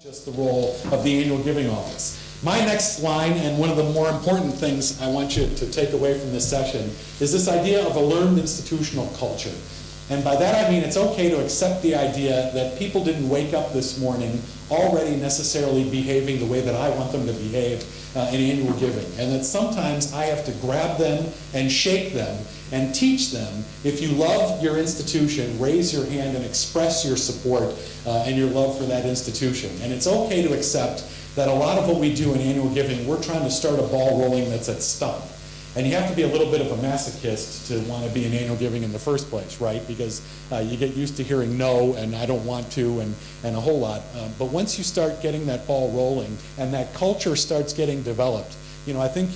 just the role of the annual giving office. My next line, and one of the more important things I want you to take away from this session, is this idea of a learned institutional culture. And by that I mean it's okay to accept the idea that people didn't wake up this morning already necessarily behaving the way that I want them to behave in annual giving. And that sometimes I have to grab them and shake them and teach them, if you love your institution, raise your hand and express your support and your love for that institution. And it's okay to accept that a lot of what we do in annual giving, we're trying to start a ball rolling that's at stump. And you have to be a little bit of a masochist to want to be in annual giving in the first place, right? Because you get used to hearing no and I don't want to and a whole lot. But once you start getting that ball rolling and that culture starts getting developed, you know, I think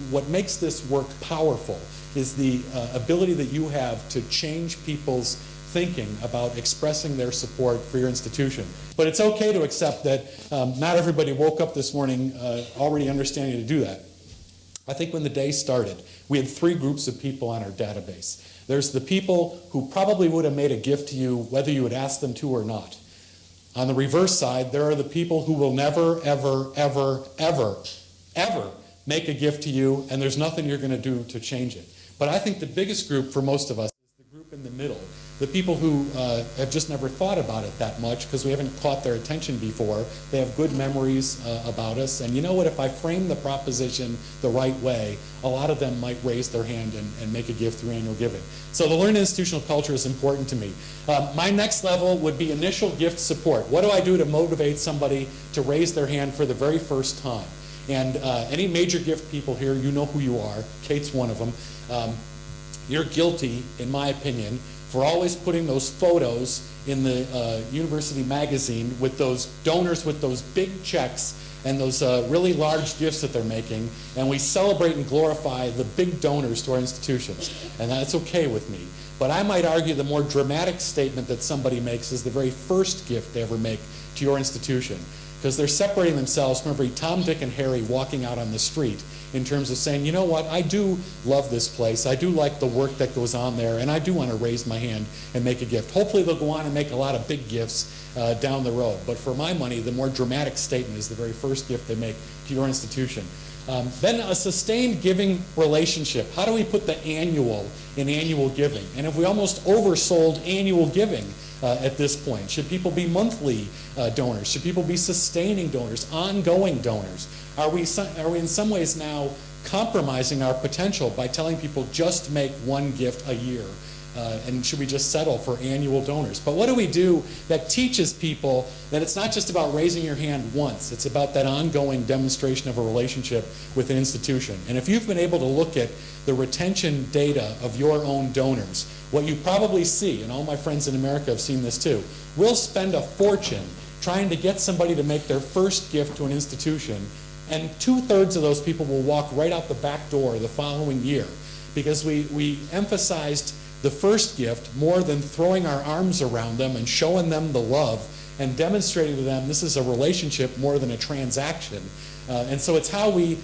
what makes this work powerful is the ability that you have to change people's thinking about expressing their support for your institution. But it's okay to accept that not everybody woke up this morning already understanding to do that. I think when the day started, we had three groups of people on our database. There's the people who probably would have made a gift to you whether you had asked them to or not. On the reverse side, there are the people who will never, ever, ever, ever, ever make a gift to you, and there's nothing you're going to do to change it. But I think the biggest group for most of us is the group in the middle, the people who have just never thought about it that much because we haven't caught their attention before. They have good memories about us, and you know what, if I frame the proposition the right way, a lot of them might raise their hand and make a gift through annual giving. So the learned institutional culture is important to me. My next level would be initial gift support. What do I do to motivate somebody to raise their hand for the very first time? And any major gift people here, you know who you are. Kate's one of them. You're guilty, in my opinion, for always putting those photos in the university magazine with those donors with those big checks and those really large gifts that they're making, and we celebrate and glorify the big donors to our institutions, and that's okay with me. But I might argue the more dramatic statement that somebody makes is the very first gift they ever make to your institution, because they're separating themselves from every Tom, Dick, and Harry walking out on the street in terms of saying, you know what, I do love this place, I do like the work that goes on there, and I do want to raise my hand and make a gift. Hopefully they'll go on and make a lot of big gifts down the road. But for my money, the more dramatic statement is the very first gift they make to your institution. Then a sustained giving relationship. How do we put the annual in annual giving? And have we almost oversold annual giving at this point? Should people be monthly donors? Should people be sustaining donors, ongoing donors? Are we in some ways now compromising our potential by telling people just make one gift a year? And should we just settle for annual donors? But what do we do that teaches people that it's not just about raising your hand once, it's about that ongoing demonstration of a relationship with an institution. And if you've been able to look at the retention data of your own donors, what you probably see, and all my friends in America have seen this too, we'll spend a fortune trying to get somebody to make their first gift to an institution, and 2/3 of those people will walk right out the back door the following year because we emphasized the first gift more than throwing our arms around them and showing them the love and demonstrating to them this is a relationship more than a transaction. And so it's how we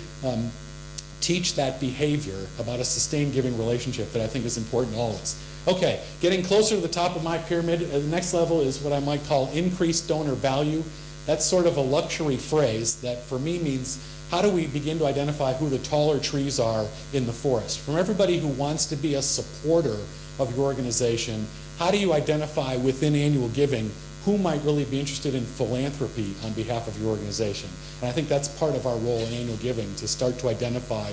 teach that behavior about a sustained giving relationship that I think is important to all of us. Okay, getting closer to the top of my pyramid, the next level is what I might call increased donor value. That's sort of a luxury phrase that for me means how do we begin to identify who the taller trees are in the forest? From everybody who wants to be a supporter of your organization, how do you identify within annual giving who might really be interested in philanthropy on behalf of your organization? And I think that's part of our role in annual giving, to start to identify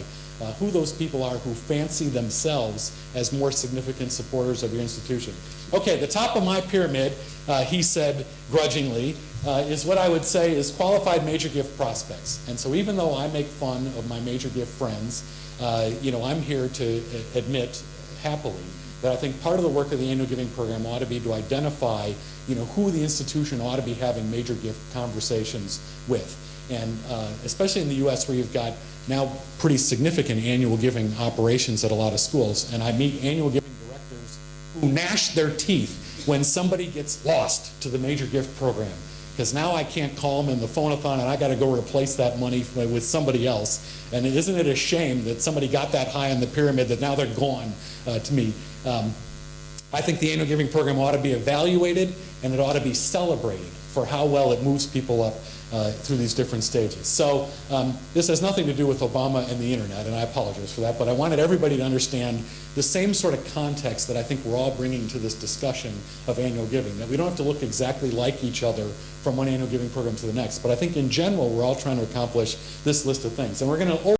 who those people are who fancy themselves as more significant supporters of your institution. Okay, the top of my pyramid, he said grudgingly, is what I would say is qualified major gift prospects. And so even though I make fun of my major gift friends, you know, I'm here to admit happily that I think part of the work of the annual giving program ought to be to identify, you know, who the institution ought to be having major gift conversations with. And especially in the US, where you've got now pretty significant annual giving operations at a lot of schools, and I meet annual giving directors who gnash their teeth when somebody gets lost to the major gift program, because now I can't call them in the phone-a-thon and I got to go replace that money with somebody else. And isn't it a shame that somebody got that high on the pyramid that now they're gone to me? I think the annual giving program ought to be evaluated and it ought to be celebrated for how well it moves people up through these different stages. So this has nothing to do with Obama and the internet, and I apologize for that, but I wanted everybody to understand the same sort of context that I think we're all bringing to this discussion of annual giving, that we don't have to look exactly like each other from one annual giving program to the next, but I think in general we're all trying to accomplish this list of things. And we're going to